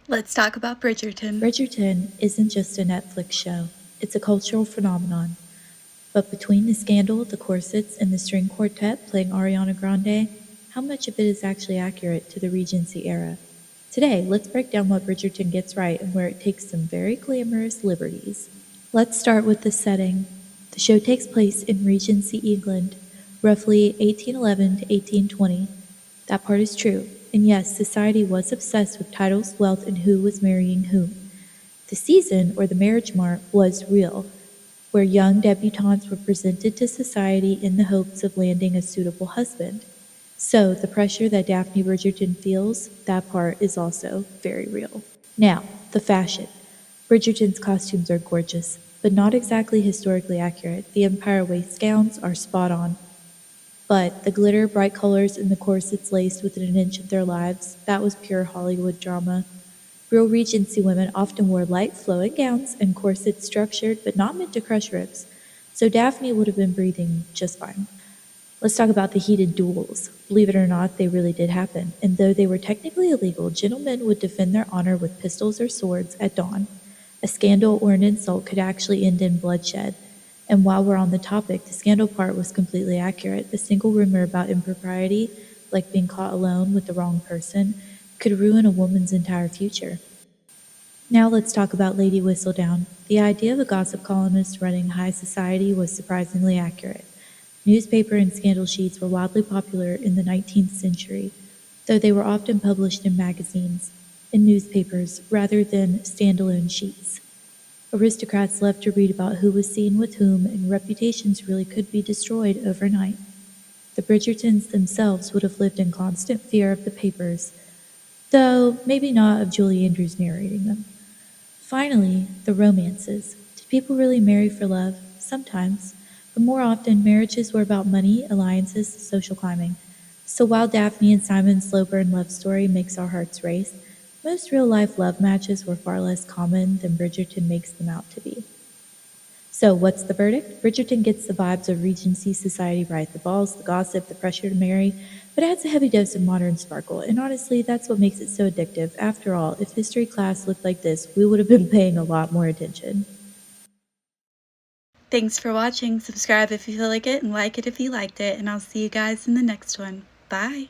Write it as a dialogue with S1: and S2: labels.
S1: Let's talk about Bridgerton.
S2: Bridgerton isn't just a Netflix show, it's a cultural phenomenon. But between the scandal, the corsets, and the string quartet playing Ariana Grande, how much of it is actually accurate to the Regency era? Today, let's break down what Bridgerton gets right and where it takes some very glamorous liberties. Let's start with the setting. The show takes place in Regency England, roughly 1811 to 1820. That part is true, and yes, society was obsessed with titles, wealth, and who was marrying whom. The season, or the marriage mart, was real, where young debutantes were presented to society in the hopes of landing a suitable husband. So, the pressure that Daphne Bridgerton feels, that part is also very real. Now, the fashion. Bridgerton's costumes are gorgeous, but not exactly historically accurate. The Empire waist gowns are spot on. But the glitter, bright colors, and the corsets laced within an inch of their lives, that was pure Hollywood drama. Real Regency women often wore light, flowing gowns and corsets structured but not meant to crush ribs, so Daphne would have been breathing just fine. Let's talk about the heated duels. Believe it or not, they really did happen, and though they were technically illegal, gentlemen would defend their honor with pistols or swords at dawn. A scandal or an insult could actually end in bloodshed. And while we're on the topic, the scandal part was completely accurate. A single rumor about impropriety, like being caught alone with the wrong person, could ruin a woman's entire future. Now let's talk about Lady Whistledown. The idea of a gossip columnist running high society was surprisingly accurate. Newspaper and scandal sheets were wildly popular in the 19th century, though they were often published in magazines and newspapers rather than standalone sheets. Aristocrats loved to read about who was seen with whom, and reputations really could be destroyed overnight. The Bridgertons themselves would have lived in constant fear of the papers, though maybe not of Julie Andrews narrating them. Finally, the romances. Did people really marry for love? Sometimes, but more often marriages were about money, alliances, social climbing. So while Daphne and Simon's slow burn love story makes our hearts race, most real life love matches were far less common than Bridgerton makes them out to be. So, what's the verdict? Bridgerton gets the vibes of Regency society right, the balls, the gossip, the pressure to marry, but adds a heavy dose of modern sparkle. And honestly, that's what makes it so addictive. After all, if history class looked like this, we would have been paying a lot more attention.
S1: Thanks for watching. Subscribe if you feel like it and like it if you liked it, and I'll see you guys in the next one. Bye.